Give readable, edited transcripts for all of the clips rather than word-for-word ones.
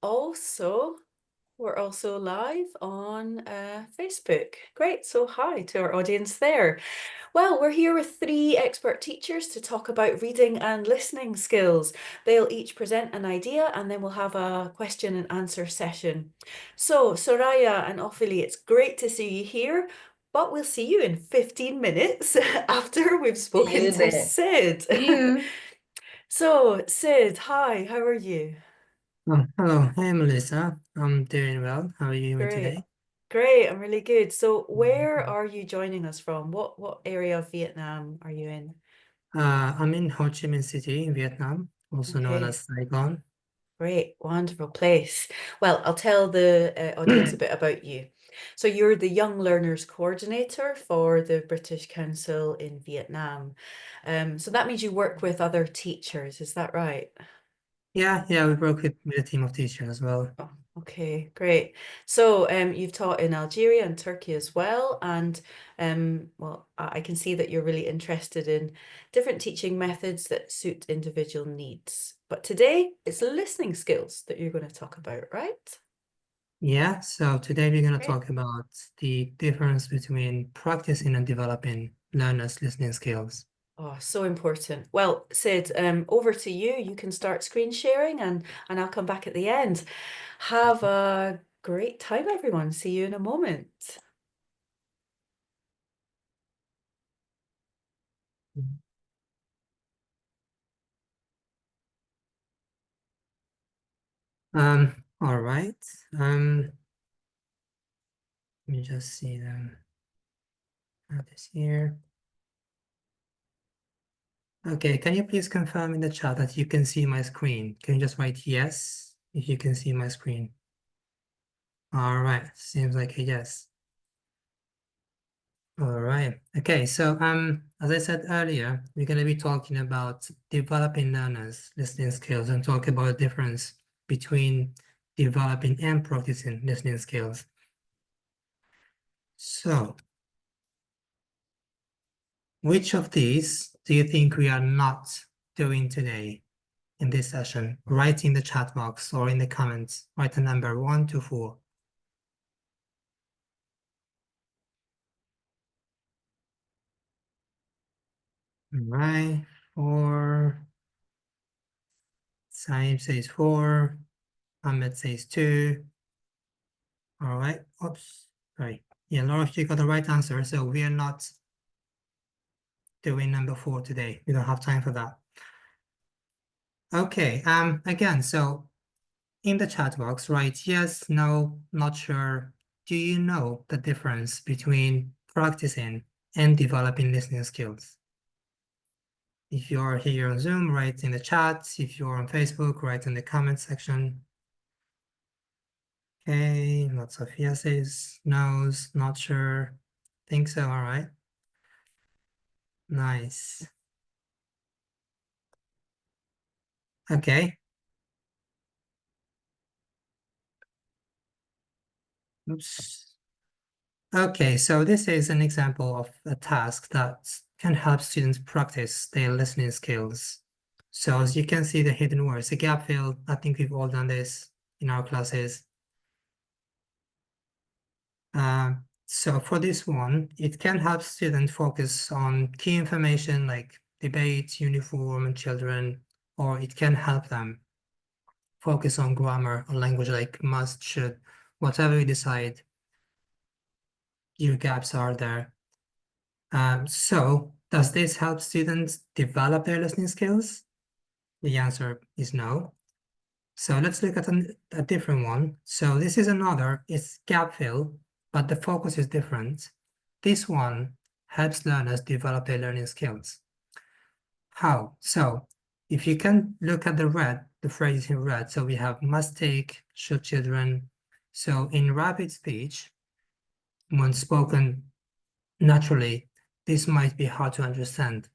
we're also live on Facebook. Great. So hi to our audience there. Well, we're here with three expert teachers to talk about reading and listening skills. They'll each present an idea and then we'll have a question and answer session. So, Soraya and Ophelie, it's great to see you here, but we'll see you in 15 minutes after we've See spoken you to there. Sid. See you. So, Sid, hi, how are you? Oh, hello. Hey, Melissa. I'm doing well. How are you doing Great. today? Great, I'm really good. So where are you joining us from? What area of Vietnam are you in? I'm in Ho Chi Minh City in Vietnam, also known Okay, as Saigon. great, wonderful place. Well, I'll tell the audience a bit about you. So you're the Young Learners Coordinator for the British Council in Vietnam. So that means you work with other teachers, is that right? Yeah, we work with a team of teachers as well. Oh, okay, great. So you've taught in Algeria and Turkey as well, and well, I can see that you're really interested in different teaching methods that suit individual needs. But today it's listening skills that you're going to talk about, right? Yeah, so today we're going to Great. talk about the difference between practicing and developing learners' listening skills. Oh, so important. Well, Sid, over to you. You can start screen sharing and I'll come back at the end. Have a great time, everyone. See you in a moment. All right. Let me just see them. Have this here. Okay, can you please confirm in the chat that you can see my screen? Can you just write yes if you can see my screen? All right, seems like a yes. All right. Okay, so as I said earlier, we're going to be talking about developing learners' listening skills and talk about the difference between developing and practicing listening skills. So, which of these do you think we are not doing today in this session? Write in the chat box or in the comments. Write a number 1 to 4. All right, 4. Saeed says 4. Ahmed says 2. All right. Oops. Sorry. Yeah, Laura, you got the right answer. So we are not doing number 4 today. We don't have time for that. Okay. Again, so in the chat box, write yes, no, not sure. Do you know the difference between practicing and developing listening skills? If you're here on Zoom, write in the chat. If you're on Facebook, write in the comment section. Okay, lots of yeses, no's, not sure. Think so, all right. Nice. Okay. Oops. Okay, so this is an example of a task that can help students practice their listening skills. So as you can see, the hidden words, the gap fill, I think we've all done this in our classes. So for this one, it can help students focus on key information like debate, uniform, and children, or it can help them focus on grammar or language like must, should, whatever you decide, your gaps are there. So does this help students develop their listening skills? The answer is no. So let's look at a different one. So this is another, it's gap fill, but the focus is different. This one helps learners develop their learning skills. How? So if you can look at the phrase in red, so we have must take, should children. So in rapid speech, when spoken naturally, this might be hard to understand.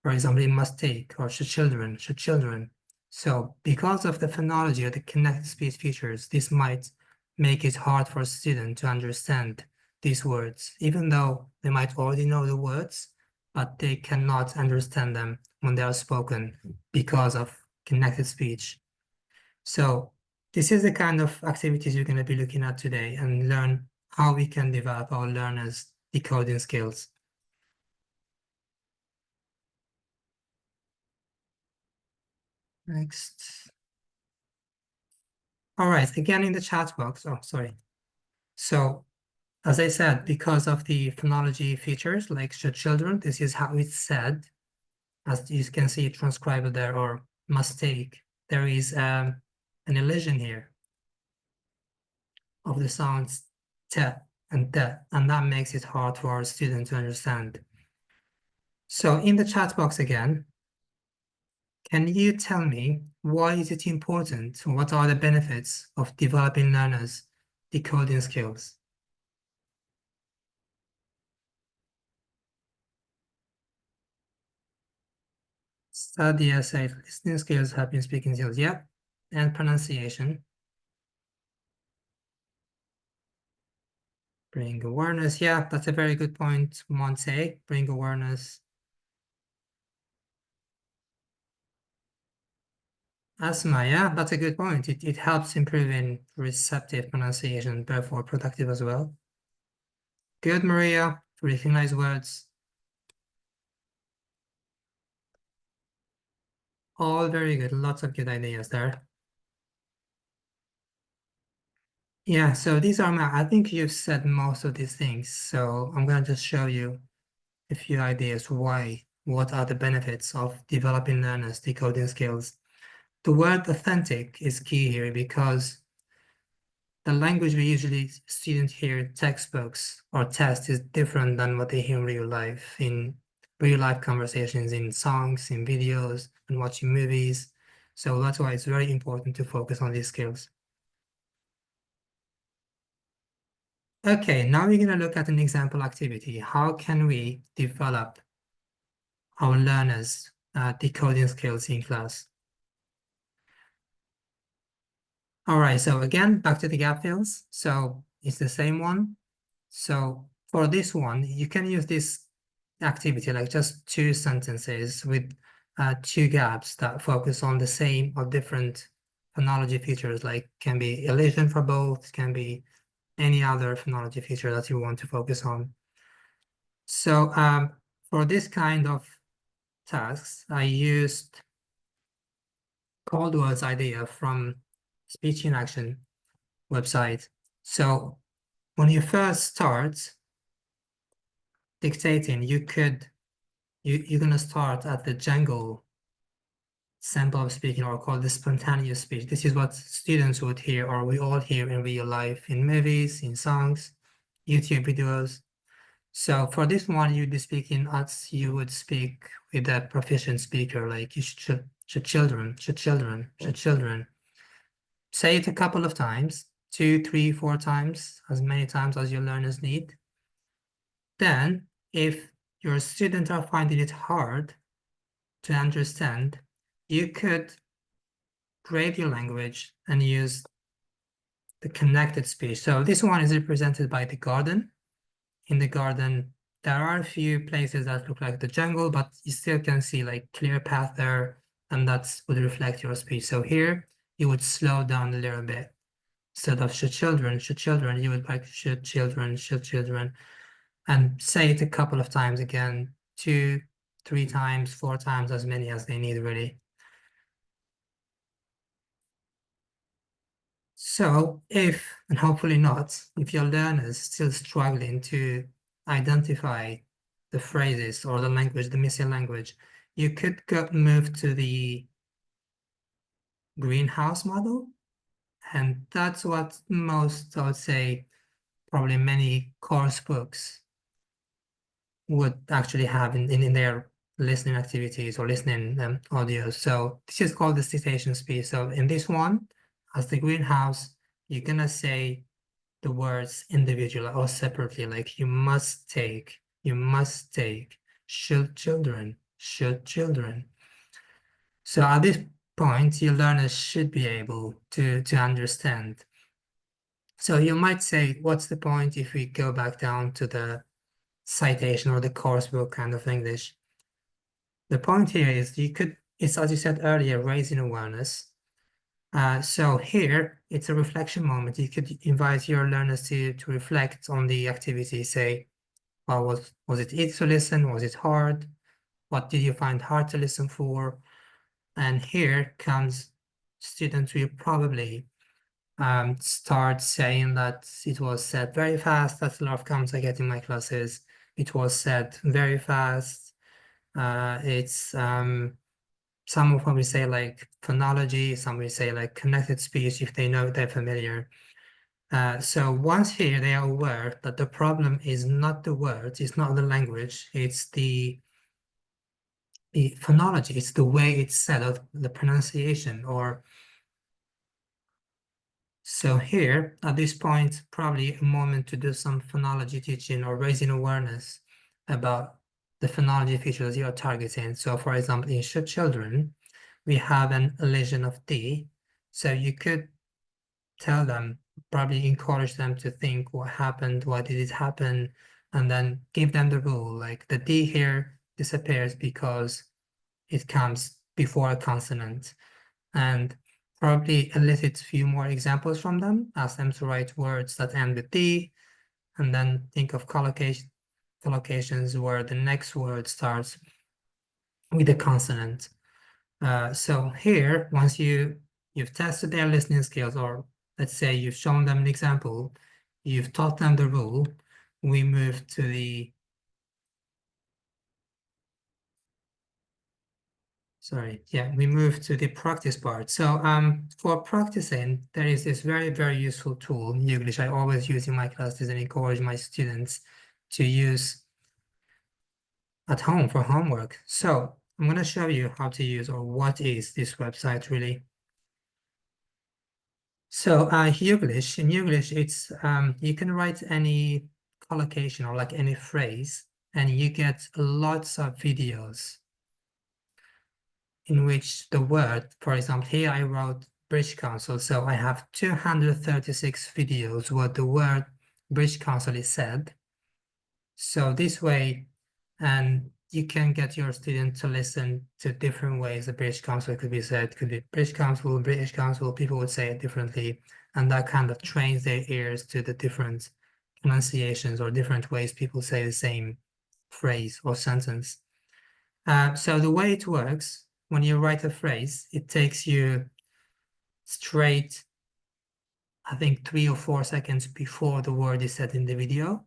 For example, it must take or should children. So because of the phonology or the connected speech features, this might make it hard for a student to understand these words, even though they might already know the words, but they cannot understand them when they are spoken because of connected speech. So this is the kind of activities we're going to be looking at today and learn how we can develop our learners' decoding skills. Next. All right, again in the chat box. Oh, sorry. So, as I said, because of the phonology features like should children, this is how it's said. As you can see transcribed there, or mistake. There is an elision here of the sounds te and de, and that makes it hard for our student to understand. So in the chat box again, can you tell me why is it important? What are the benefits of developing learners' decoding skills? Study essay, listening skills, helping speaking skills, yep, and pronunciation. Bring awareness, yeah, that's a very good point, Monse. Bring awareness. Asthma, yeah, that's a good point. It helps improving receptive pronunciation, therefore productive as well. Good, Maria. Recognize words. All very good. Lots of good ideas there. Yeah, so these are I think you've said most of these things. So I'm going to just show you a few ideas what are the benefits of developing learners' decoding skills. The word authentic is key here because the language we usually students hear in textbooks or tests is different than what they hear in real life conversations, in songs, in videos, and watching movies. So that's why it's very important to focus on these skills. Okay, now we're going to look at an example activity. How can we develop our learners' decoding skills in class? All right, so again, back to the gap fills. So it's the same one. So for this one, you can use this activity like just two sentences with two gaps that focus on the same or different phonology features, like can be elision for both, can be any other phonology feature that you want to focus on. So for this kind of tasks, I used Caldwell's idea from Speech in Action website. So when you first start dictating, you're gonna start at the jangle sample of speaking, or called the spontaneous speech. This is what students would hear, or we all hear in real life, in movies, in songs, YouTube videos. So for this one, you'd be speaking as you would speak with a proficient speaker, like you should children. Say it a couple of times, 2, 3, 4 times, as many times as your learners need. Then, if your students are finding it hard to understand, you could grade your language and use the connected speech. So this one is represented by the garden. In the garden, there are a few places that look like the jungle, but you still can see like clear path there, and that would reflect your speech. So here, you would slow down a little bit. Instead of should children, you would like should children, and say it a couple of times again, 2, 3 times, 4 times, as many as they need really. So if, and hopefully not, if your learner is still struggling to identify the phrases or the language, the missing language, you could move to the greenhouse model. And that's what most, I would say, probably many course books would actually have in their listening activities or listening audio. So this is called the citation speech. So in this one, as the greenhouse, you're gonna say the words individually or separately, like you must take, should children. So at this point, your learners should be able to understand. So you might say, what's the point if we go back down to the citation or the course book kind of English? The point here is it's as you said earlier, raising awareness. So here, it's a reflection moment. You could invite your learners to reflect on the activity, say, well, was it easy to listen? Was it hard? What did you find hard to listen for? And here comes students will probably start saying that it was said very fast. That's a lot of comments I get in my classes. It was said very fast. It's some of them will say like phonology, some will say like connected speech if they know they're familiar. So once here they are aware that the problem is not the words, it's not the language, it's the phonology, it's the way it's said, or the pronunciation, or so here at this point, probably a moment to do some phonology teaching or raising awareness about the phonology features you're targeting. So for example, in children, we have an elision of D. So you could tell them, probably encourage them to think what happened, why did it happen, and then give them the rule, like the D here disappears because it comes before a consonant. And probably elicit a few more examples from them, ask them to write words that end with D, and then think of collocations where the next word starts with a consonant. So here, once you've tested their listening skills, or let's say you've shown them an example, you've taught them the rule, we move to the we move to the practice part. So for practicing, there is this very, very useful tool, Youglish, I always use in my classes and encourage my students to use at home for homework. So I'm going to show you how to use, or what is this website really. So Youglish, in Youglish, it's you can write any collocation or like any phrase, and you get lots of videos in which the word, for example, here I wrote British Council, so I have 236 videos where the word British Council is said. So this way, and you can get your student to listen to different ways the British Council could be said. Could be British Council, people would say it differently, and that kind of trains their ears to the different pronunciations or different ways people say the same phrase or sentence. So the way it works, when you write a phrase, it takes you straight, I think 3 or 4 seconds before the word is said in the video.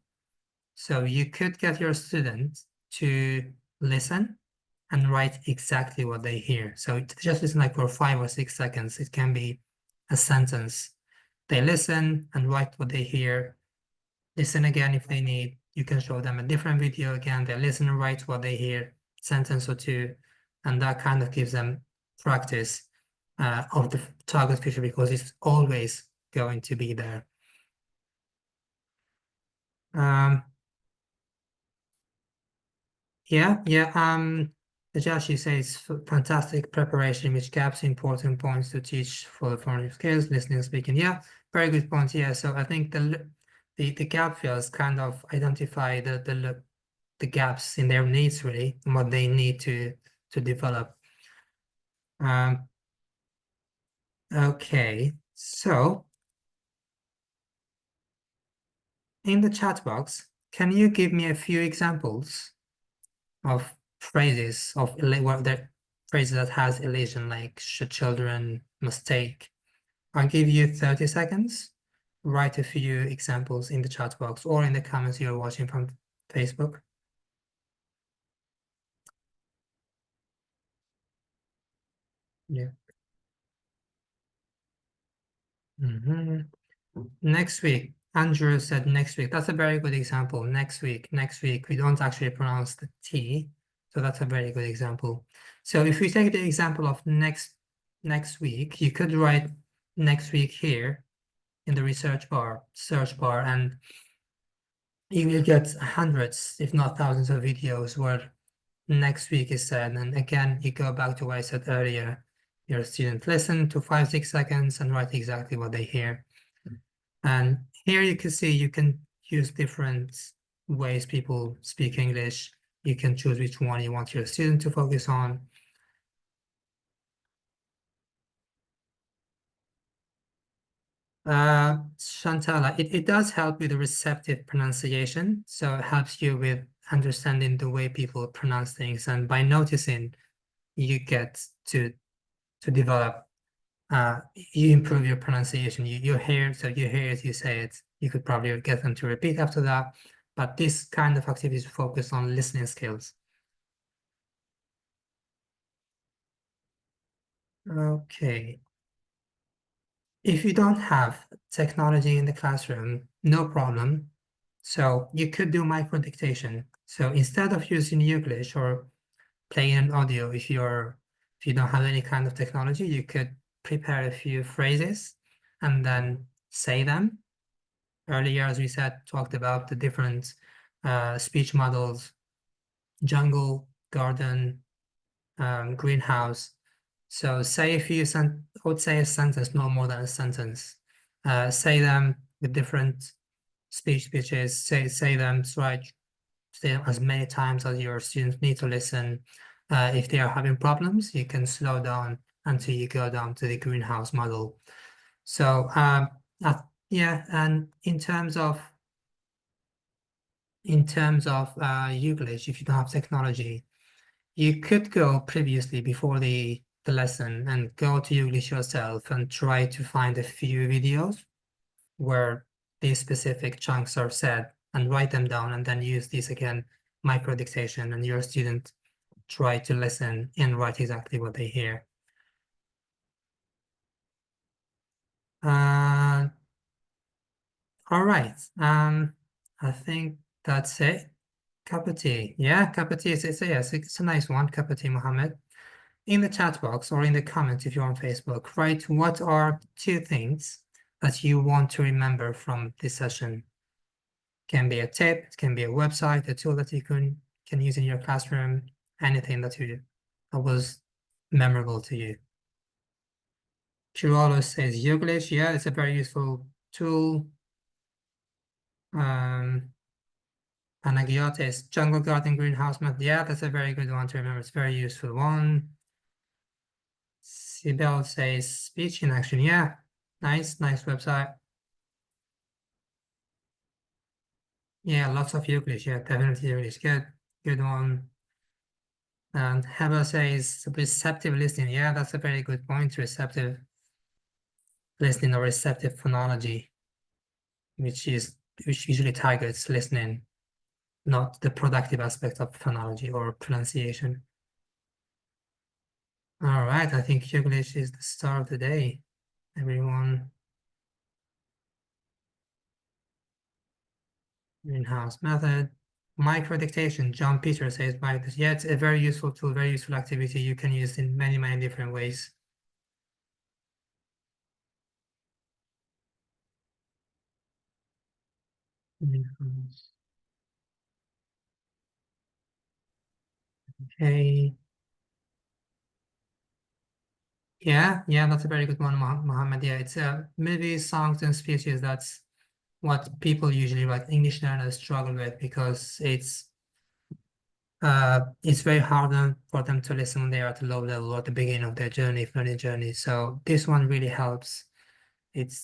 So you could get your student to listen and write exactly what they hear. So just listen like for 5 or 6 seconds. It can be a sentence. They listen and write what they hear. Listen again if they need. You can show them a different video again. They listen and write what they hear, sentence or two, and that kind of gives them practice of the target feature, because it's always going to be there. Josh, says fantastic preparation, which gaps important points to teach for the formative skills, listening and speaking. Yeah, very good point. Yeah, so I think the gap fills kind of identify the gaps in their needs really, and what they need to develop. Okay, so in the chat box, can you give me a few examples of phrases of the phrases that has elision, like should children, mistake? I'll give you 30 seconds. Write a few examples in the chat box or in the comments you're watching from Facebook. Yeah. Next week. Andrew said next week. That's a very good example. Next week. We don't actually pronounce the T. So that's a very good example. So if we take the example of next week, you could write next week here in the search bar, and you will get hundreds, if not thousands of videos where next week is said. And again, you go back to what I said earlier. Your student listen to 5-6 seconds and write exactly what they hear. And here you can see you can use different ways people speak English. You can choose which one you want your student to focus on. Shantala, it does help with the receptive pronunciation. So it helps you with understanding the way people pronounce things. And by noticing, you get to develop, you improve your pronunciation. You hear, so you hear it, you say it. You could probably get them to repeat after that. But this kind of activities focus on listening skills. Okay. If you don't have technology in the classroom, no problem. So you could do micro dictation. So instead of using English or playing an audio, if you don't have any kind of technology, you could prepare a few phrases and then say them. Earlier, as we said, talked about the different speech models: jungle, garden, greenhouse. So say a few I would say a sentence, no more than a sentence. Say them with different pitches. Say them, try say them as many times as your students need to listen. If they are having problems, you can slow down until you go down to the greenhouse model. So yeah, and in terms of English, if you don't have technology, you could go previously before the lesson and go to English yourself and try to find a few videos where these specific chunks are said and write them down, and then use these again, micro dictation, and your student try to listen and write exactly what they hear. Uh, all right. I think that's it. Cup of tea. Yeah, cup of tea. It's a nice one, cup of tea, Mohammed. In the chat box or in the comments if you're on Facebook, write what are 2 things that you want to remember from this session. Can be a tip, it can be a website, a tool that you can use in your classroom, anything that was memorable to you. Chirolo says Yoglish, yeah, it's a very useful tool. Panagiotis, Jungle Garden Greenhouse Method, yeah, that's a very good one to remember. It's a very useful one. Sibel says speech in action. Yeah, nice website. Yeah, lots of English. Yeah, definitely English. Good one. And Heber says receptive listening. Yeah, that's a very good point. Receptive listening or receptive phonology, which usually targets listening, not the productive aspect of phonology or pronunciation. All right, I think English is the star of the day, everyone. Greenhouse method. Micro dictation. John Peter says yeah, it's a very useful tool, very useful activity you can use in many different ways. Okay. Yeah, that's a very good one, Mohammed. Yeah, it's movies, songs, and speeches. That's what people usually write. English learners struggle with because it's very hard for them to listen when they are at a low level or at the beginning of their learning journey. So this one really helps. It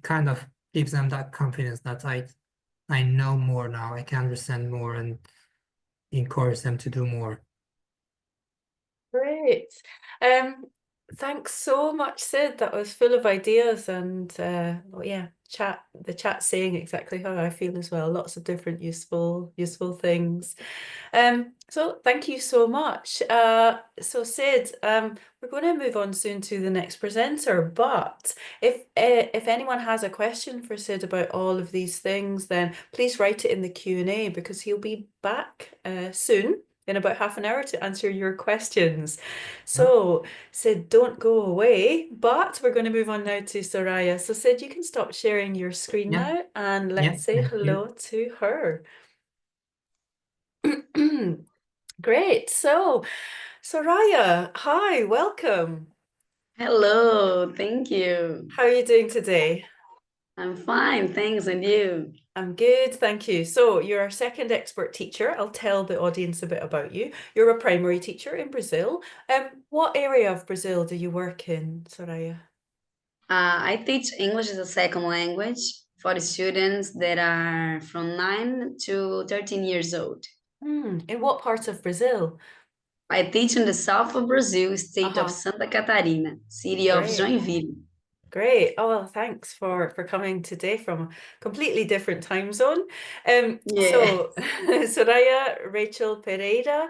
kind of gives them that confidence that I know more now, I can understand more, and encourage them to do more. Great. Thanks so much, Sid. That was full of ideas and well, yeah, the chat saying exactly how I feel as well. Lots of different useful things. So thank you so much. So Sid, we're going to move on soon to the next presenter, but if anyone has a question for Sid about all of these things, then please write it in the Q&A because he'll be back soon in about half an hour to answer your questions. So Sid, don't go away, but we're going to move on now to Soraya. So Sid, you can stop sharing your screen Yeah, now and yeah, let's say thank you. hello to her. Great. So, Soraya, hi, welcome. Hello, thank you. How are you doing today? I'm fine, thanks, and you? I'm good, thank you. So, you're our second expert teacher. I'll tell the audience a bit about you. You're a primary teacher in Brazil. What area of Brazil do you work in, Soraya? I teach English as a second language for the students that are from 9 to 13 years old. In what part of Brazil? I teach in the south of Brazil, state of Uh-huh. Santa Catarina, city of Great. Joinville. Great. Oh, well, thanks for coming today from a completely different time zone. Yeah. So Soraya Rachel Pereira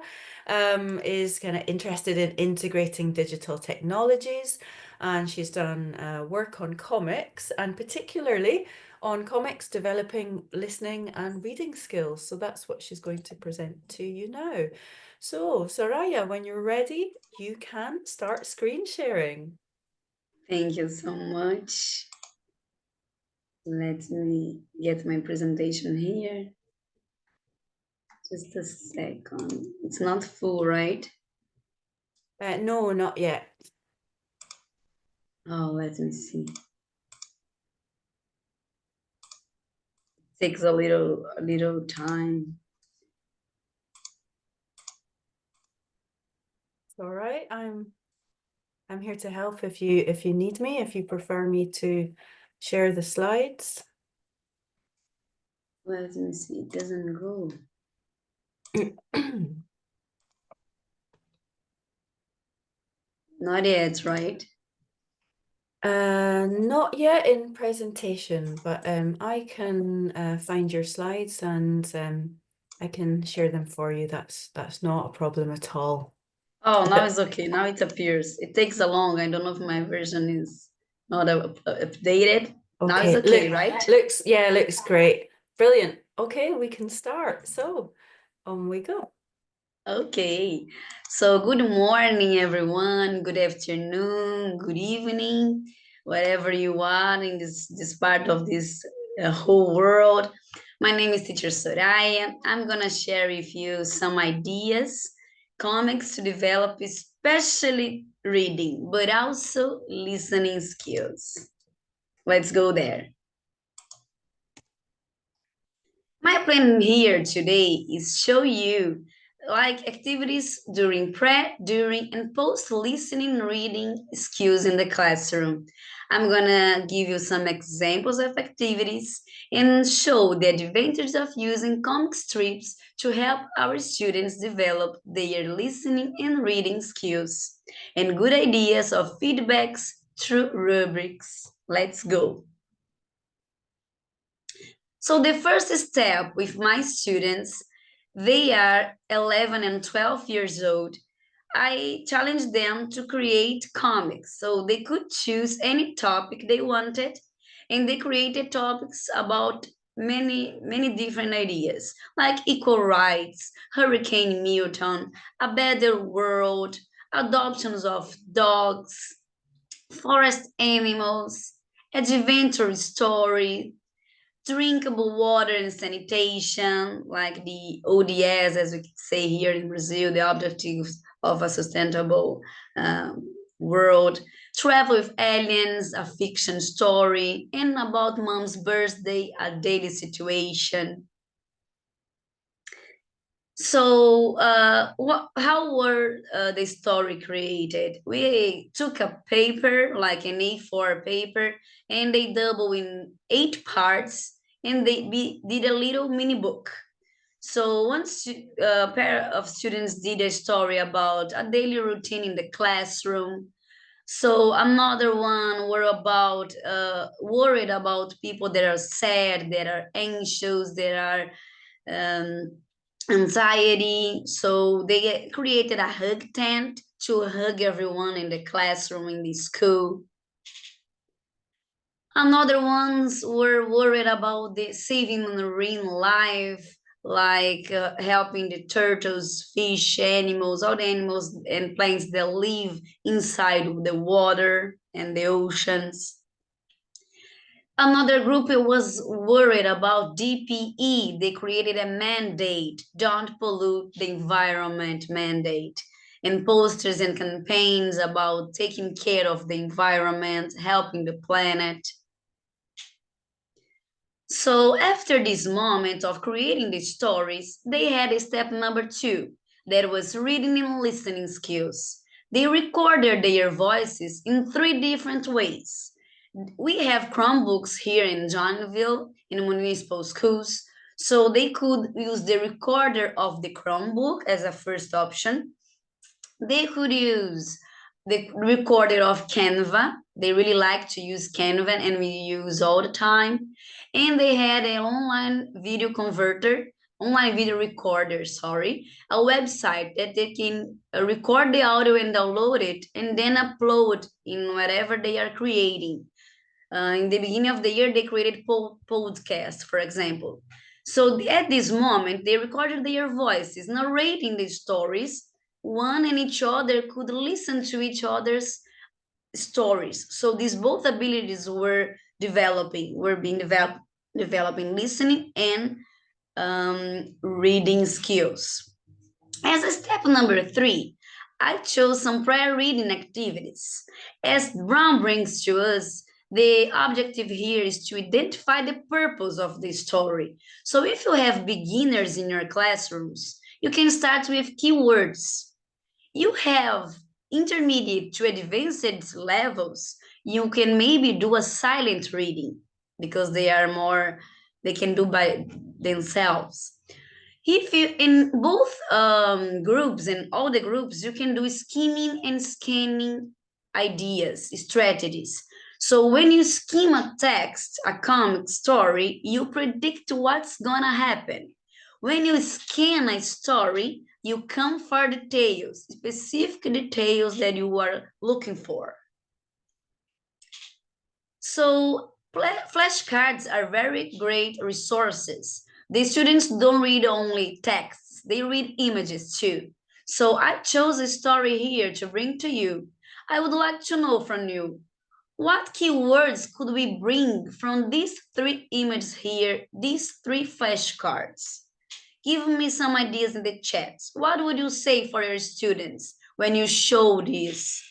is kind of interested in integrating digital technologies, and she's done work on comics, and particularly on comics developing listening and reading skills. So that's what she's going to present to you now. So Soraya, when you're ready, you can start screen sharing. Thank you so much. Let me get my presentation here. Just a second. It's not full, right? No, not yet. Oh, let me see. Takes a little time. It's all right. I'm here to help if you need me, if you prefer me to share the slides. Let me see. It doesn't go. Not yet, right? Not yet in presentation, but I can find your slides and I can share them for you. That's not a problem at all. Oh, now it's okay. Now it appears. It takes a long. I don't know if my version is not updated. Now it's okay, right? Looks great. Brilliant. Okay, we can start. So on we go. Okay. So good morning, everyone. Good afternoon. Good evening, wherever you are in this part of this whole world. My name is Teacher Soraya. I'm gonna share with you some ideas, comics to develop, especially reading, but also listening skills. Let's go there. My plan here today is show you like activities during pre, during, and post listening reading skills in the classroom. I'm gonna give you some examples of activities and show the advantages of using comic strips to help our students develop their listening and reading skills and good ideas of feedbacks through rubrics. Let's go. So the first step with my students, they are 11 and 12 years old. I challenged them to create comics. So they could choose any topic they wanted, and they created topics about many different ideas, like equal rights, Hurricane Milton, a better world, adoptions of dogs, forest animals, adventure story, drinkable water and sanitation, like the ODS, as we say here in Brazil, the objectives of a sustainable world, travel with aliens, a fiction story, and about mom's birthday, a daily situation. So, how were the story created? We took a paper, like an A4 paper, and they double in 8 parts, and did a little mini book. So once a pair of students did a story about a daily routine in the classroom. So another one were about worried about people that are sad, that are anxious, that are um, anxiety. So they created a hug tent to hug everyone in the classroom in the school. Another ones were worried about the saving marine life, like helping the turtles, fish, animals, all the animals and plants that live inside the water and the oceans. Another group was worried about DPE. They created a mandate, don't pollute the environment mandate, and posters and campaigns about taking care of the environment, helping the planet. So after this moment of creating these stories, they had a step number 2, that was reading and listening skills. They recorded their voices in 3 different ways. We have Chromebooks here in Joinville in municipal schools, so they could use the recorder of the Chromebook as a first option. They could use the recorder of Canva. They really like to use Canva, and we use all the time. And they had an online video recorder, sorry, a website that they can record the audio and download it and then upload in whatever they are creating. In the beginning of the year, they created podcasts, for example. So at this moment, they recorded their voices, narrating the stories. One and each other could listen to each other's stories. So these both abilities were being developed, developing listening and reading skills. As a step number 3, I chose some prior reading activities. As Brown brings to us, the objective here is to identify the purpose of the story. So if you have beginners in your classrooms, you can start with keywords. You have intermediate to advanced levels, you can maybe do a silent reading because they can do by themselves. If you in both groups and all the groups, you can do skimming and scanning ideas, strategies. So when you skim a text, a comic story, you predict what's gonna happen. When you scan a story, you come for details, specific details that you are looking for. So flashcards are very great resources. The students don't read only texts, they read images too. So I chose a story here to bring to you. I would like to know from you, what keywords could we bring from these 3 images here, these 3 flashcards? Give me some ideas in the chat. What would you say for your students when you show these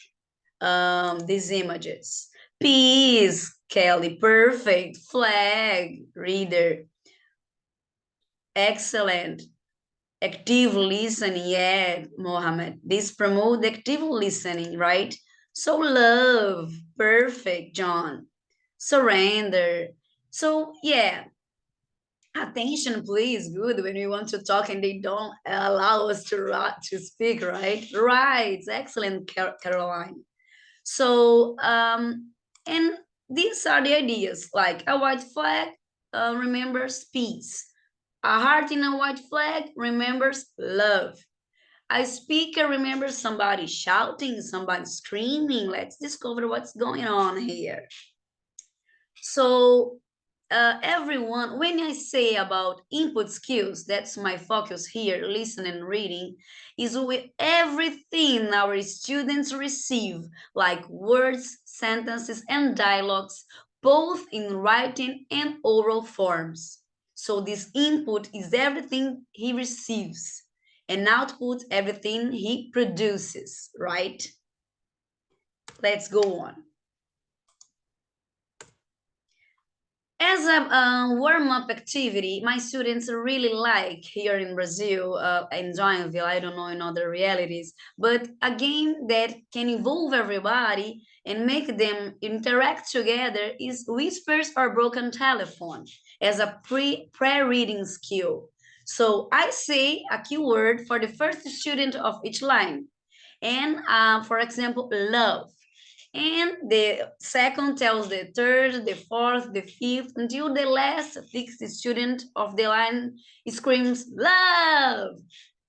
images? Peace, Kelly, perfect. Flag, reader. Excellent. Active listening, yeah, Mohammed. This promote active listening, right? So love, perfect, John. Surrender. So yeah, attention, please, good when we want to talk and they don't allow us to speak, right? Right, excellent, Caroline. So, and these are the ideas, like a white flag remembers peace. A heart in a white flag remembers love. A speaker remembers somebody shouting, somebody screaming. Let's discover what's going on here. So, everyone, when I say about input skills, that's my focus here, listening and reading, is with everything our students receive, like words, sentences, and dialogues, both in writing and oral forms. So this input is everything he receives, and output everything he produces, right? Let's go on. As a warm-up activity, my students really like here in Brazil, in Joinville, I don't know in other realities, but a game that can involve everybody and make them interact together is Whispers or Broken Telephone as a pre-reading skill. So I say a keyword for the first student of each line. And for example, love. And the second tells the third, the fourth, the fifth, until the last sixth student of the line screams, love!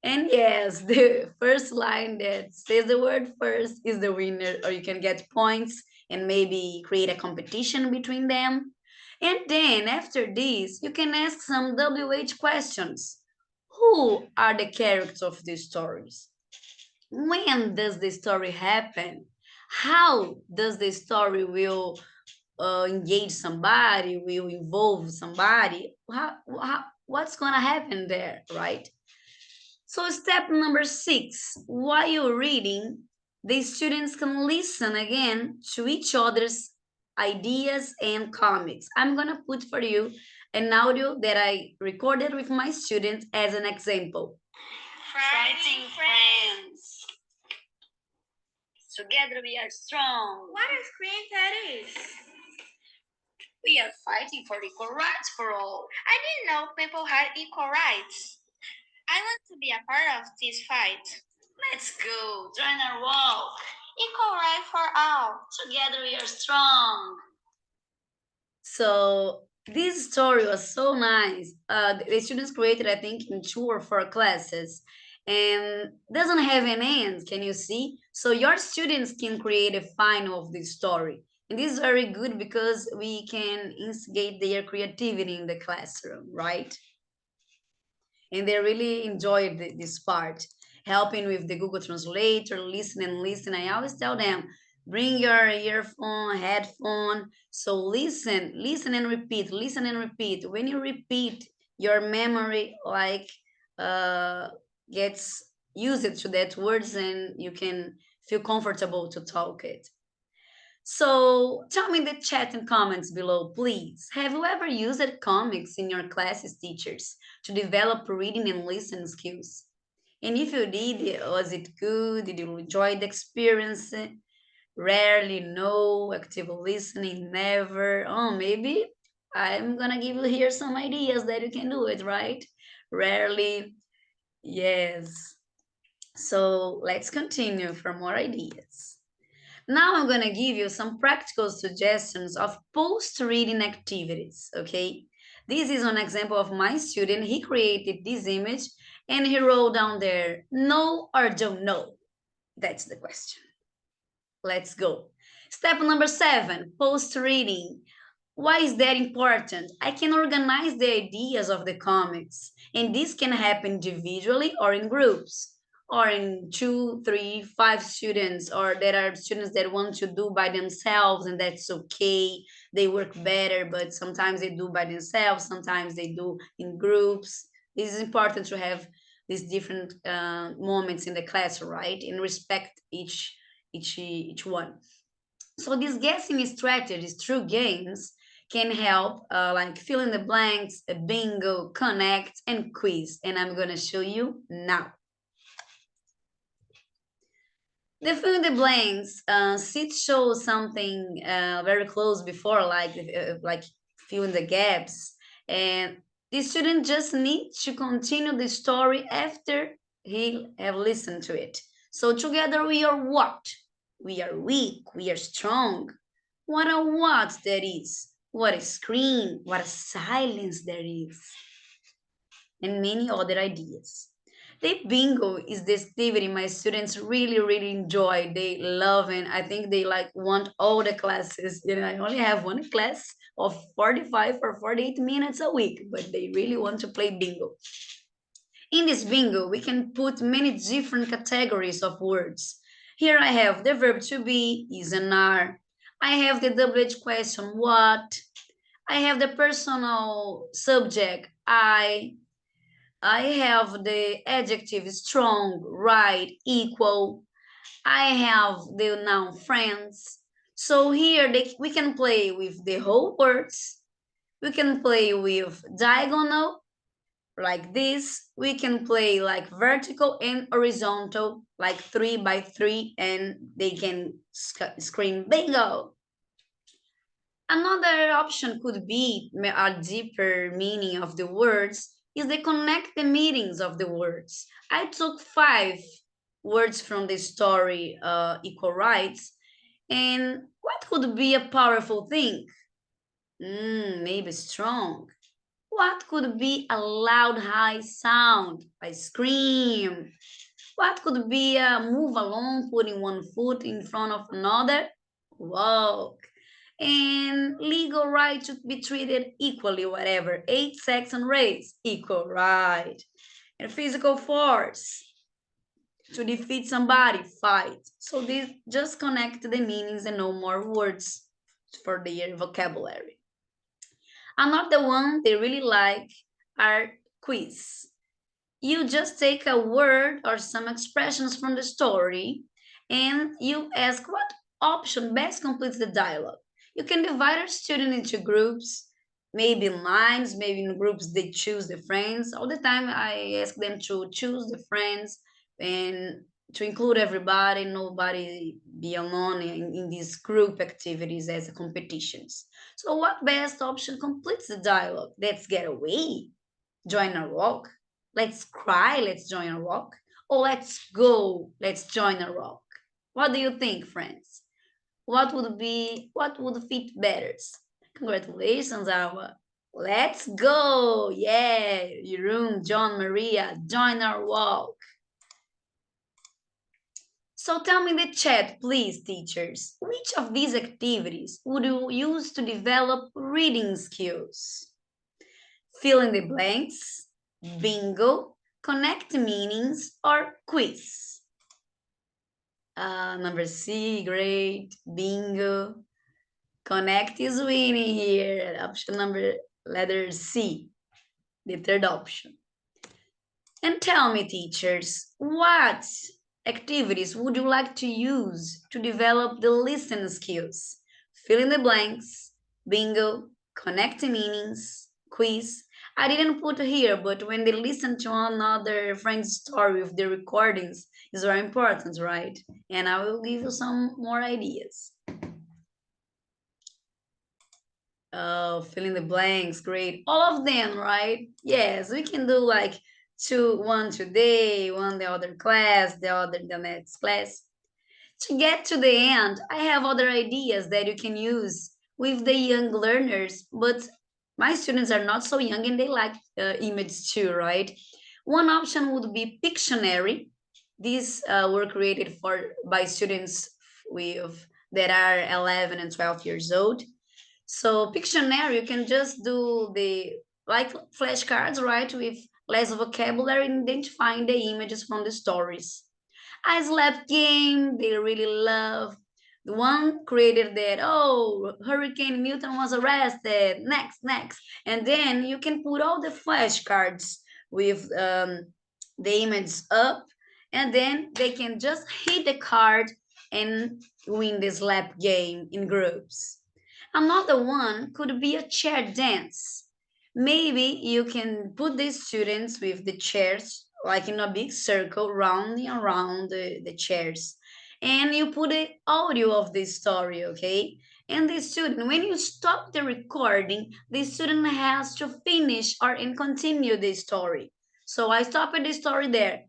And yes, the first line that says the word first is the winner, or you can get points and maybe create a competition between them. And then after this, you can ask some WH questions. Who are the characters of these stories? When does the story happen? How does the story will engage somebody, will involve somebody? What's going to happen there, right? So step number 6, while you're reading, the students can listen again to each other's ideas and comics. I'm going to put for you an audio that I recorded with my students as an example. Fighting friends. Together we are strong. What a screen that is! We are fighting for equal rights for all. I didn't know people had equal rights. I want to be a part of this fight. Let's go, join our walk. Equal right for all. Together we are strong. So this story was so nice. The students created, I think, in 2 or 4 classes, and doesn't have an end. Can you see? So your students can create a final of this story, and this is very good because we can instigate their creativity in the classroom, right? And they really enjoyed this part, helping with the Google Translator, listen and listen. I always tell them, bring your earphone, headphone. So listen and repeat, listen and repeat. When you repeat, your memory uh, gets used to that words, and you can feel comfortable to talk it. So tell me in the chat and comments below, please. Have you ever used comics in your classes, teachers, to develop reading and listening skills? And if you did, was it good? Did you enjoy the experience? Rarely, no. Active listening, never. Oh, maybe I'm gonna give you here some ideas that you can do it, right? Rarely, yes. So let's continue for more ideas. Now I'm going to give you some practical suggestions of post-reading activities, okay? This is an example of my student. He created this image and he wrote down there, know or don't know? That's the question. Let's go. Step number 7, post-reading. Why is that important? I can organize the ideas of the comics, and this can happen individually or in groups, or in 2, 3, 5 students, or there are students that want to do by themselves, and that's okay. They work better, but sometimes they do by themselves, sometimes they do in groups. This is important to have these different moments in the class, right? And respect each one. So these guessing strategies through games can help, like fill in the blanks, a bingo, connect, and quiz. And I'm gonna show you now. The fill in the blanks, Sid shows something very close before, like fill in the gaps, and the student just needs to continue the story after he have listened to it. So together we are what? We are weak, we are strong. What a what there is. What a scream, what a silence there is. And many other ideas. The bingo is this activity my students really enjoy. They love, and I think they like want all the classes. You know, I only have one class of 45 or 48 minutes a week, but they really want to play bingo. In this bingo, we can put many different categories of words. Here I have the verb to be, is and are. I have the WH question, what? I have the personal subject, I have the adjective strong, right, equal. I have the noun friends. So here we can play with the whole words. We can play with diagonal, like this. We can play like vertical and horizontal, like 3 by 3, and they can scream bingo. Another option could be a deeper meaning of the words is they connect the meanings of the words. I took 5 words from the story, Equal Rights, and what could be a powerful thing? Maybe strong. What could be a loud high sound? I scream. What could be a move along, putting one foot in front of another? Walk. And legal right to be treated equally, whatever. 8 sex and race, equal right. And physical force, to defeat somebody, fight. So these just connect the meanings and no more words for their vocabulary. Another one they really like are quiz. You just take a word or some expressions from the story and you ask what option best completes the dialogue. You can divide our student into groups, maybe in lines, maybe in groups they choose the friends. All the time I ask them to choose the friends, and to include everybody, nobody be alone in these group activities as competitions. So what best option completes the dialogue? Let's get away, join a walk. Let's cry, let's join a walk. Or let's go, let's join a walk. What do you think, friends? What would fit better? Congratulations, Alva. Let's go. Yeah, Jeroen, John, Maria, join our walk. So tell me in the chat, please, teachers, which of these activities would you use to develop reading skills? Fill in the blanks, bingo, connect meanings, or quiz? Number C, great, bingo. Connect is winning here. Option number, letter C, the third option. And tell me, teachers, what activities would you like to use to develop the listening skills? Fill in the blanks, bingo, connect meanings, quiz. I didn't put here, but when they listen to another friend's story with the recordings, is very important, right? And I will give you some more ideas. Oh, fill in the blanks, great. All of them, right? Yes, we can do like one today, one the other class, the other the next class. To get to the end, I have other ideas that you can use with the young learners, but my students are not so young and they like images too, right? One option would be Pictionary. These were created by students that are 11 and 12 years old. So Pictionary, you can just do the like flashcards, right, with less vocabulary and identifying the images from the stories. I Slap Game, they really love. The one created that, oh, Hurricane Milton was arrested, next. And then you can put all the flashcards with the image up, and then they can just hit the card and win the slap game in groups. Another one could be a chair dance. Maybe you can put the students with the chairs like in a big circle rounding around the chairs, and you put the audio of the story, okay? And the student, when you stop the recording, the student has to finish and continue the story. So I stopped the story there,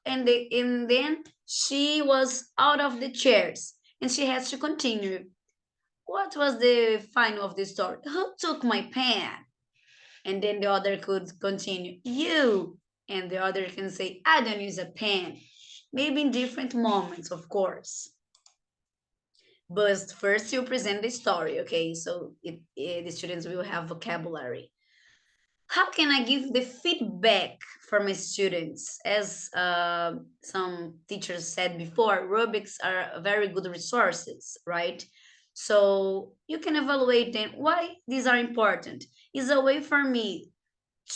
and then she was out of the chairs and she has to continue. What was the final of the story? Who took my pen? And then the other could continue, you. And the other can say, I don't use a pen. Maybe in different moments, of course. But first you present the story, okay? So the students will have vocabulary. How can I give the feedback for my students? As some teachers said before, rubrics are very good resources, right? So you can evaluate them. Why these are important? Is a way for me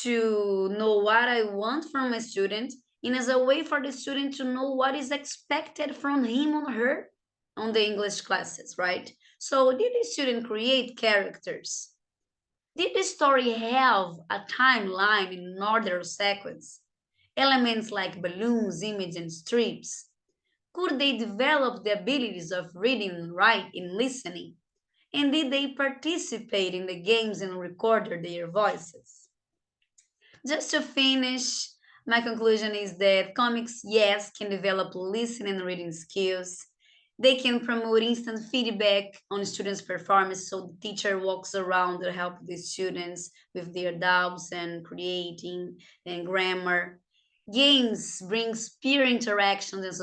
to know what I want from my student, and as a way for the student to know what is expected from him or her on the English classes, right? So did the student create characters? Did the story have a timeline in order of sequence? Elements like balloons, images, and strips? Could they develop the abilities of reading and writing and listening? And did they participate in the games and record their voices? Just to finish, my conclusion is that comics, yes, can develop listening and reading skills. They can promote instant feedback on students' performance, so the teacher walks around to help the students with their doubts and creating and grammar. Games brings peer interactions and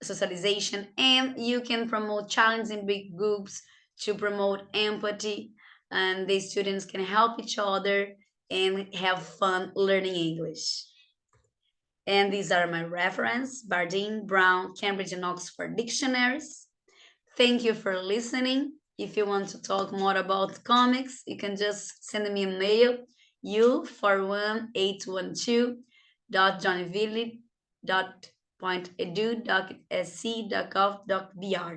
socialization, and you can promote challenges in big groups to promote empathy, and the students can help each other and have fun learning English. And these are my reference, Bardeen, Brown, Cambridge, and Oxford dictionaries. Thank you for listening. If you want to talk more about comics, you can just send me a mail, u41812.johnnyville.edu.sc.gov.br.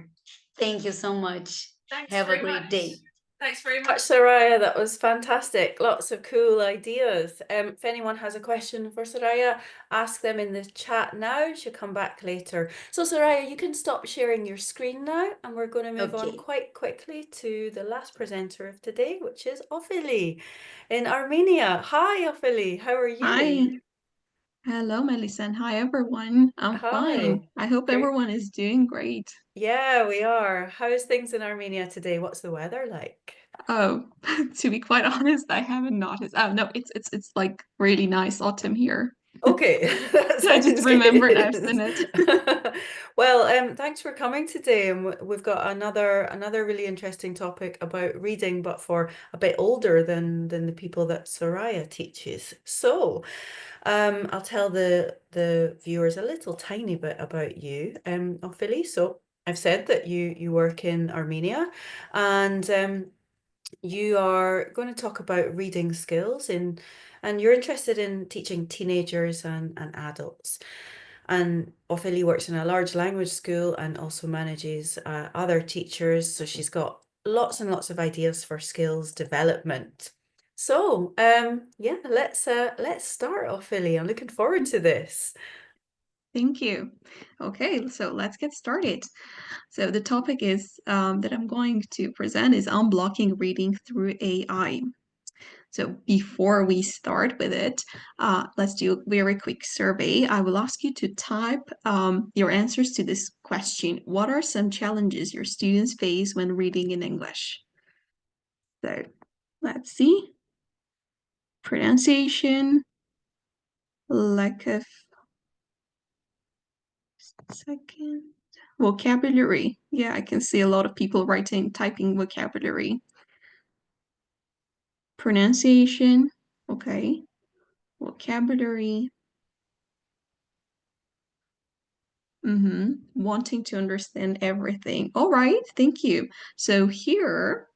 Thank you so much. Thanks Have a very great much. day. Thanks very much, Soraya. That was fantastic. Lots of cool ideas. If anyone has a question for Soraya, ask them in the chat now. She'll come back later. So, Soraya, you can stop sharing your screen now, and we're going to move on Okay. quite quickly to the last presenter of today, which is Ofili in Armenia. Hi, Ofili. How are you? Hi. Hello, Melissa, and hi, everyone. I'm fine. Hi. I hope Great. everyone is doing great. Yeah, we are. How's things in Armenia today? What's the weather like? Oh, to be quite honest, I haven't noticed. Oh, no, it's like really nice autumn here. Okay, that I just sounds remembered I've good. seen it. Well, thanks for coming today, and we've got another really interesting topic about reading, but for a bit older than the people that Soraya teaches. So, I'll tell the viewers a little tiny bit about you, Ophelie. So, I've said that you work in Armenia, and you are going to talk about reading skills and you're interested in teaching teenagers and adults. And Ophelie works in a large language school and also manages other teachers. So she's got lots and lots of ideas for skills development. So yeah, let's start, Ophelie. I'm looking forward to this. Thank you. Okay, so let's get started. So the topic is that I'm going to present is unblocking reading through AI. So before we start with it, let's do a very quick survey. I will ask you to type your answers to this question. What are some challenges your students face when reading in English? So let's see. Pronunciation, lack of second, vocabulary. Yeah, I can see a lot of people typing vocabulary. Pronunciation, okay. Vocabulary. Wanting to understand everything. All right, thank you. So here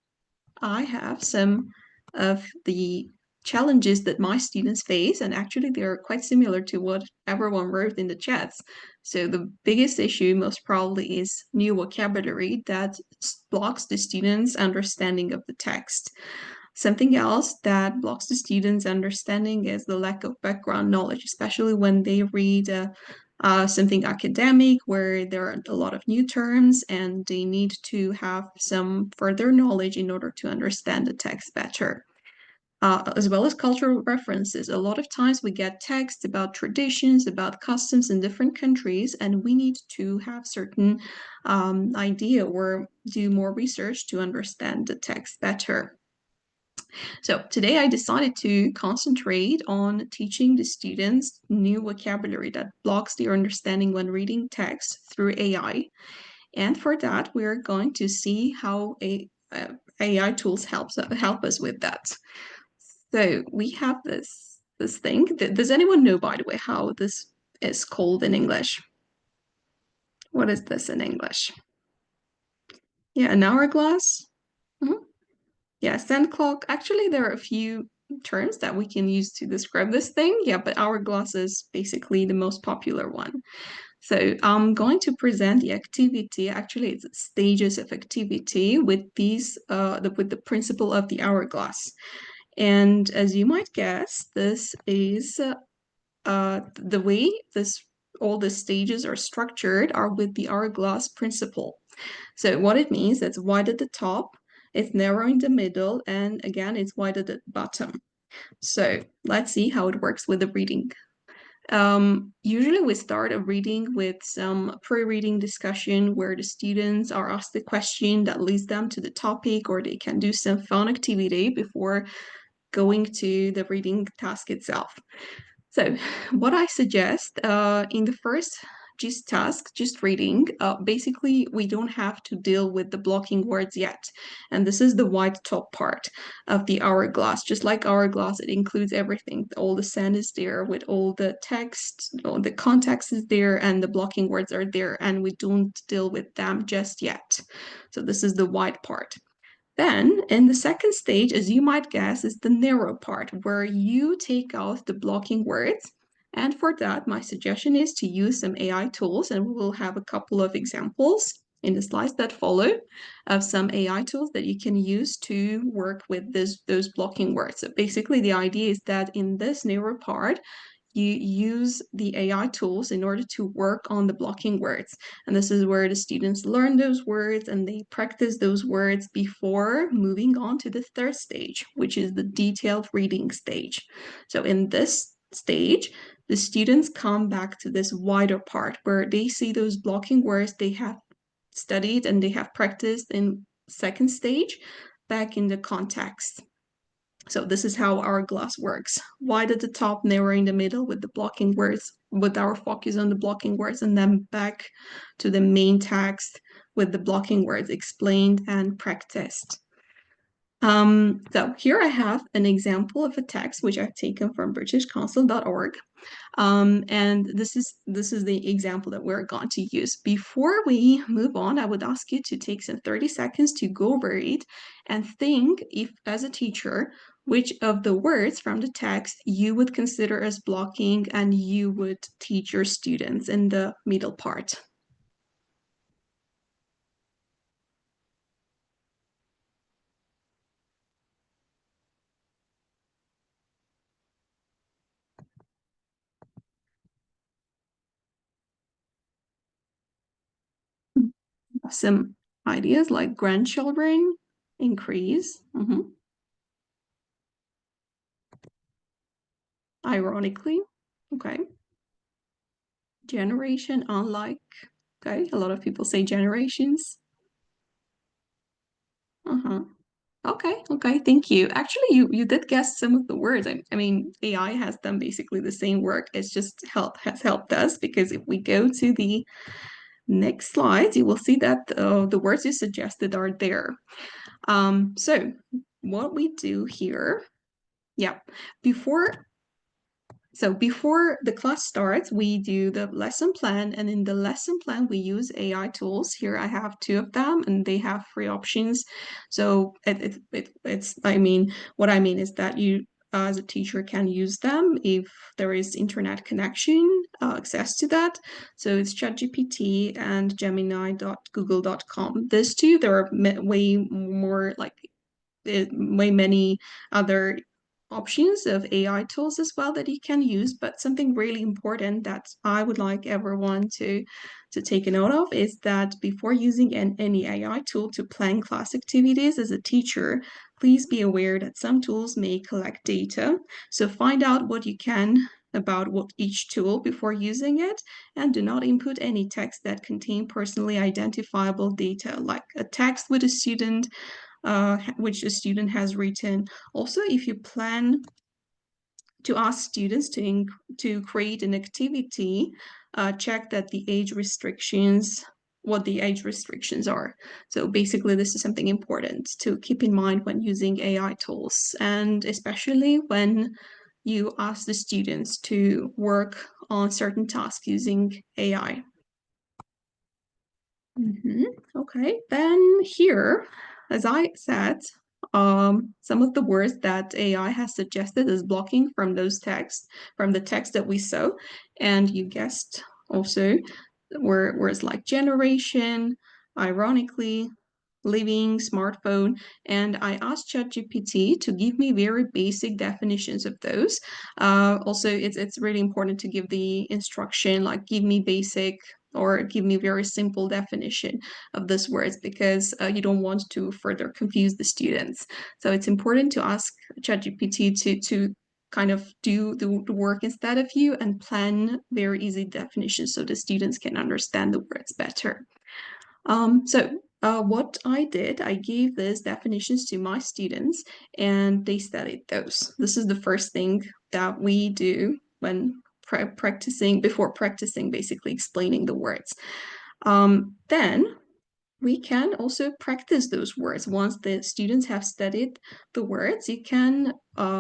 I have some of the challenges that my students face, and actually they're quite similar to what everyone wrote in the chats. So the biggest issue most probably is new vocabulary that blocks the students' understanding of the text. Something else that blocks the students' understanding is the lack of background knowledge, especially when they read something academic where there are a lot of new terms and they need to have some further knowledge in order to understand the text better. As well as cultural references. A lot of times we get text about traditions, about customs in different countries, and we need to have certain idea or do more research to understand the text better. So today I decided to concentrate on teaching the students new vocabulary that blocks their understanding when reading text through AI. And for that, we're going to see how AI tools help us with that. So we have this thing. Does anyone know, by the way, how this is called in English? What is this in English? Yeah, an hourglass. Yeah, sand clock. Actually, there are a few terms that we can use to describe this thing. Yeah, but hourglass is basically the most popular one. So I'm going to present the activity. Actually, it's stages of activity with these with the principle of the hourglass. And as you might guess, this is the way all the stages are structured are with the hourglass principle. So what it means, it's wide at the top, it's narrow in the middle, and again, it's wide at the bottom. So let's see how it works with the reading. Usually we start a reading with some pre-reading discussion where the students are asked a question that leads them to the topic, or they can do some fun activity before going to the reading task itself. So what I suggest in the first task, just reading, basically we don't have to deal with the blocking words yet. And this is the white top part of the hourglass. Just like hourglass, it includes everything. All the sand is there with all the text, all the context is there, and the blocking words are there, and we don't deal with them just yet. So this is the white part. Then, in the second stage, as you might guess, is the narrow part, where you take out the blocking words. And for that, my suggestion is to use some AI tools, and we'll have a couple of examples. in the slides that follow of some AI tools that you can use to work with those blocking words. So basically the idea is that in this narrow part, you use the AI tools in order to work on the blocking words. And this is where the students learn those words and they practice those words before moving on to the third stage, which is the detailed reading stage. So in this stage, the students come back to this wider part where they see those blocking words they have studied and they have practiced in second stage back in the context. So this is how Hourglass works. Wide at the top, narrow in the middle with the blocking words, with our focus on the blocking words, and then back to the main text with the blocking words explained and practiced. So here I have an example of a text which I've taken from britishcouncil.org. And this is the example that we're going to use. Before we move on, I would ask you to take some 30 seconds to go over it and think, if as a teacher, which of the words from the text you would consider as blocking and you would teach your students in the middle part. Some ideas like grandchildren, increase. Ironically, okay. Generation, unlike, okay. A lot of people say generations. Okay, thank you. Actually, you did guess some of the words. I mean, AI has done basically the same work. It's just has helped us, because if we go to the next slide, you will see that the words you suggested are there. So what we do here, before the class starts, we do the lesson plan, and in the lesson plan, we use AI tools. Here I have 2 of them, and they have 3 options. So I mean, what I mean is that you, as a teacher, can use them if there is internet connection, access to that. So it's ChatGPT and Gemini.google.com. These 2, there are way more, like, way many other options of AI tools as well that you can use, but something really important that I would like everyone to take a note of is that before using any AI tool to plan class activities as a teacher, please be aware that some tools may collect data. So find out what you can about each tool before using it, and do not input any text that contain personally identifiable data, like a text with a student which a student has written. Also, if you plan to ask students to create an activity, check that what the age restrictions are. So basically, this is something important to keep in mind when using AI tools, and especially when you ask the students to work on certain tasks using AI. Okay, then here, as I said, some of the words that AI has suggested as blocking from the text that we saw, and you guessed also words like generation, ironically, living, smartphone, and I asked ChatGPT to give me very basic definitions of those. Also, it's really important to give the instruction, like give me basic or give me very simple definition of these words, because you don't want to further confuse the students. So it's important to ask ChatGPT to kind of do the work instead of you and plan very easy definitions so the students can understand the words better. What I did, I gave these definitions to my students and they studied those. This is the first thing that we do when before practicing, basically explaining the words. Then we can also practice those words. Once the students have studied the words, you can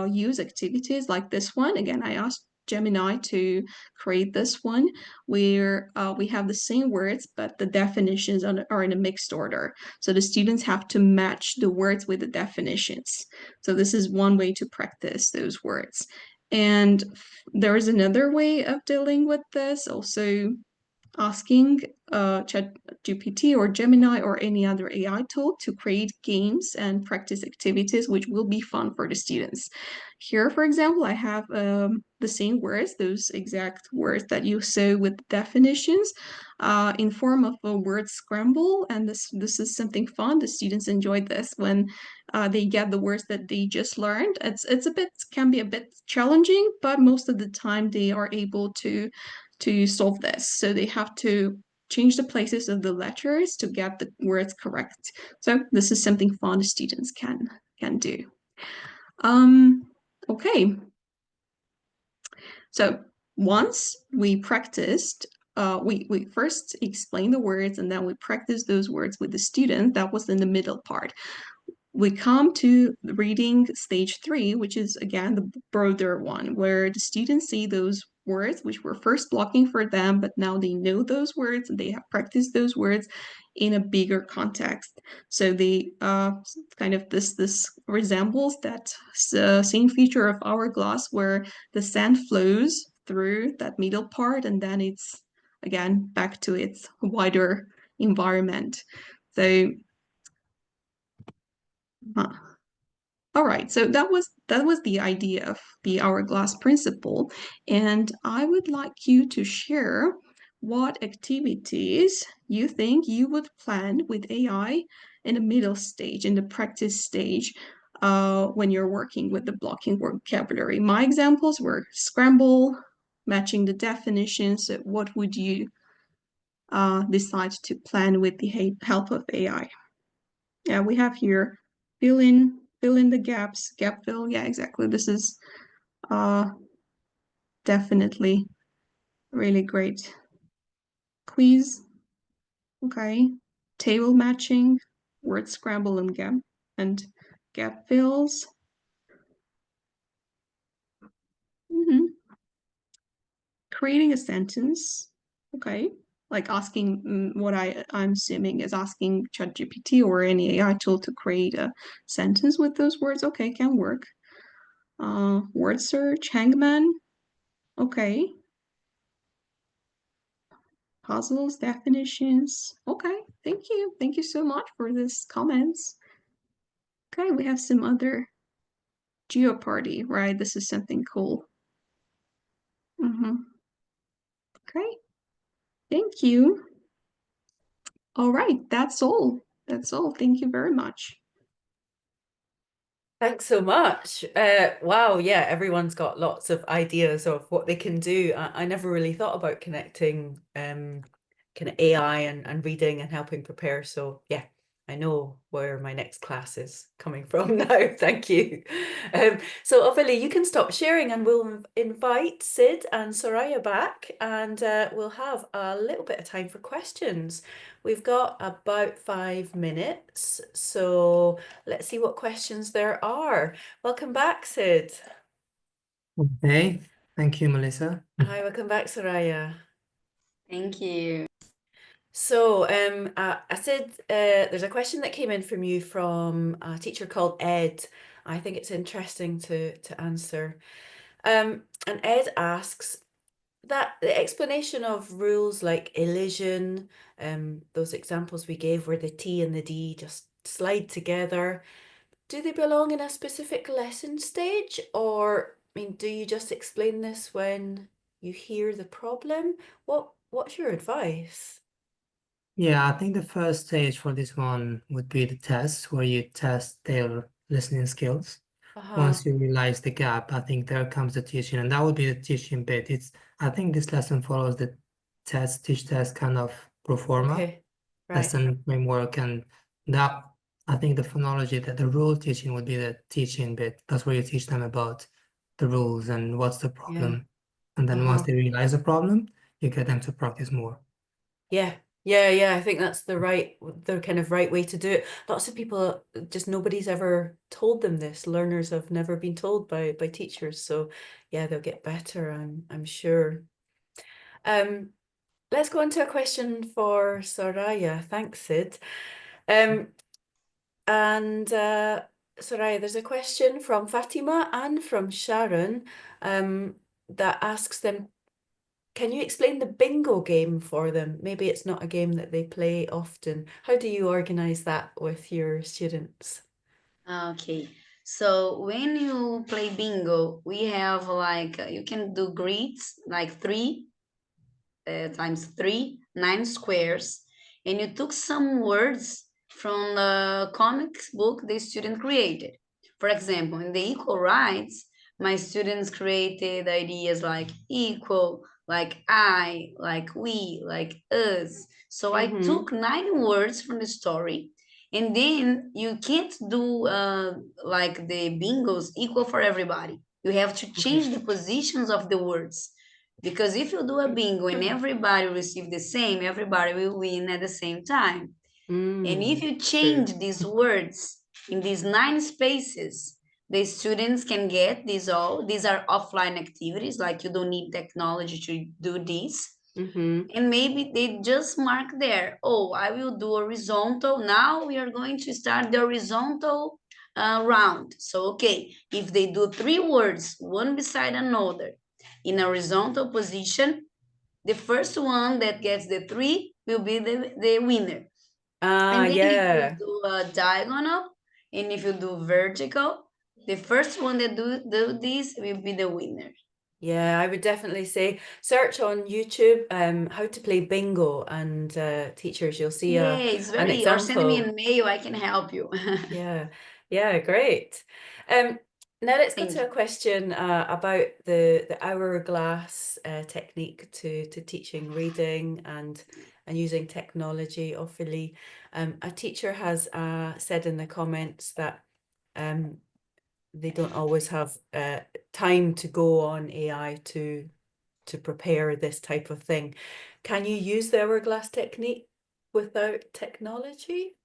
use activities like this one. Again, I asked Gemini to create this one where we have the same words, but the definitions are in a mixed order. So the students have to match the words with the definitions. So this is one way to practice those words. And there is another way of dealing with this. Also, asking ChatGPT or Gemini or any other AI tool to create games and practice activities which will be fun for the students. Here, for example, I have the same words, those exact words that you saw with definitions, in form of a word scramble, and this is something fun. The students enjoyed this when they get the words that they just learned. It's a bit, can be a bit challenging, but most of the time they are able to solve this. So they have to change the places of the letters to get the words correct. So this is something fun students can do. Okay. So once we practiced, we first explain the words and then we practice those words with the student. That was in the middle part. We come to reading stage 3, which is again the broader one, where the students see those words which were first blocking for them, but now they know those words and they have practiced those words in a bigger context. So they kind of this resembles that same feature of hourglass where the sand flows through that middle part and then it's again back to its wider environment. So all right, so that was the idea of the hourglass principle, and I would like you to share what activities you think you would plan with AI in the middle stage, in the practice stage, when you're working with the blocking vocabulary. My examples were scramble, matching the definitions. So what would you decide to plan with the help of AI? Yeah, we have here fill in the gaps, gap fill. Yeah, exactly. This is definitely really great. Quiz. Okay. Table matching, word scramble and gap fills. Creating a sentence. Okay. Like asking what I'm assuming is asking ChatGPT or any AI tool to create a sentence with those words. Okay, can work. Word search, hangman. Okay. Puzzles, definitions. Okay, thank you. Thank you so much for these comments. Okay, we have some other Geopardy, right? This is something cool. Okay, thank you. All right, that's all. That's all. Thank you very much. Thanks so much. Wow, yeah, everyone's got lots of ideas of what they can do. I never really thought about connecting kind of AI and reading and helping prepare. So yeah, I know where my next class is coming from now. Thank you. So Ophelia, you can stop sharing and we'll invite Sid and Soraya back and we'll have a little bit of time for questions. We've got about 5 minutes, so let's see what questions there are. Welcome back, Sid. Okay, thank you, Melissa. Hi, welcome back, Soraya. Thank you. So, Sid, there's a question that came in from you from a teacher called Ed. I think it's interesting to answer. And Ed asks that the explanation of rules like elision, those examples we gave where the T and the D just slide together, do they belong in a specific lesson stage? Or, I mean, do you just explain this when you hear the problem? What's your advice? Yeah, I think the first stage for this one would be the test, where you test their listening skills. Once you realize the gap, I think there comes the teaching, and that would be the teaching bit. I think this lesson follows the teach test kind of pro forma Okay, right. lesson framework, and that I think the phonology, that the rule teaching would be the teaching bit. That's where you teach them about the rules and what's the problem. And then once they realize the problem, you get them to practice more. Yeah, I think that's the kind of right way to do it. Lots of people, just nobody's ever told them this. Learners have never been told by teachers. So yeah, they'll get better, I'm sure. Let's go on to a question for Soraya. Thanks, Sid. And Soraya, there's a question from Fatima and from Sharon that asks them can you explain the bingo game for them? Maybe it's not a game that they play often. How do you organize that with your students? Okay, so when you play bingo, we have like you can do grids like 3 times 3, 9 squares, and you took some words from the comics book the student created. For example, in the equal rights, my students created ideas like equal, like I, like we, like us. So I took 9 words from the story, and then you can't do like the bingos equal for everybody. You have to change the positions of the words. Because if you do a bingo and everybody receive the same, everybody will win at the same time. And if you change these words in these 9 spaces, the students can get these all. These are offline activities, like you don't need technology to do this. And maybe they just mark there, oh, I will do horizontal. Now we are going to start the horizontal round. So, okay, if they do 3 words, one beside another, in a horizontal position, the first one that gets the 3 will be the winner. And then if you do a diagonal, and if you do vertical, the first one that do this will be the winner. Yeah, I would definitely say search on YouTube how to play bingo, and teachers, you'll see Yeah, it's an very, or send me example. an mail, I can help you. Yeah, great. Now let's go Thank to you. a question about the hourglass technique to teaching reading and using technology. Ophelie, a teacher has said in the comments that they don't always have time to go on AI to prepare this type of thing. Can you use the hourglass technique without technology?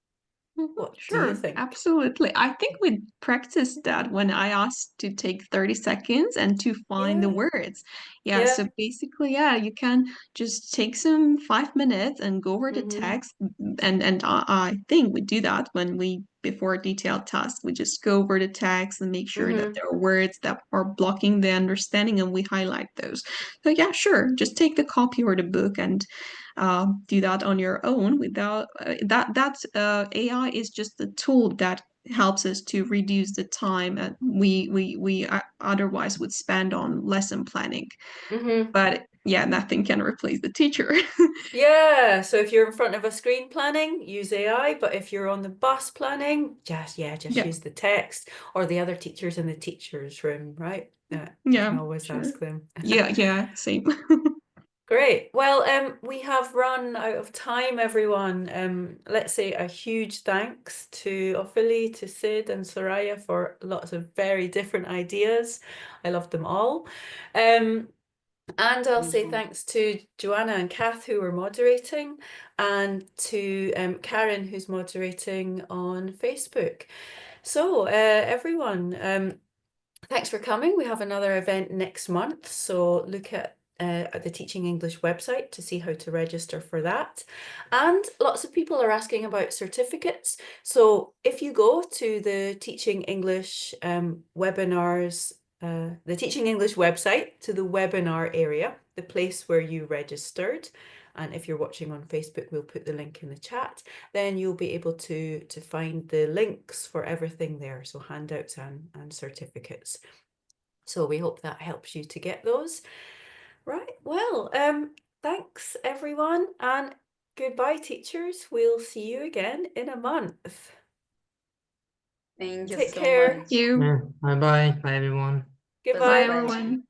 What do you Sure, think? absolutely. I think we practiced that when I asked to take 30 seconds and to find the Yeah. words. Yeah. So basically, you can just take some 5 minutes and go over the text. And I think we do that when we, before a detailed task, we just go over the text and make sure that there are words that are blocking the understanding and we highlight those. So yeah, sure, just take the copy or the book and do that on your own without AI is just a tool that helps us to reduce the time that we otherwise would spend on lesson planning. But yeah, nothing can replace the teacher. Yeah, so if you're in front of a screen planning, use AI, but if you're on the bus planning, just use the text or the other teachers in the teachers' room, right? You can always Sure. ask them. Yeah, same. Great. Well, we have run out of time, everyone. Let's say a huge thanks to Ophelie, to Sid and Soraya for lots of very different ideas. I loved them all. And I'll say thanks to Joanna and Kath, who were moderating, and to Karen, who's moderating on Facebook. So everyone, thanks for coming. We have another event next month, so look at the Teaching English website to see how to register for that. And lots of people are asking about certificates. So if you go to the Teaching English webinars, the Teaching English website, to the webinar area, the place where you registered, and if you're watching on Facebook, we'll put the link in the chat, then you'll be able to find the links for everything there, so handouts and certificates. So we hope that helps you to get those. Right, well, thanks everyone, and goodbye teachers. We'll see you again in a month. Thank you Take so care. much. You. Bye bye. Bye everyone. Goodbye. Bye, everyone.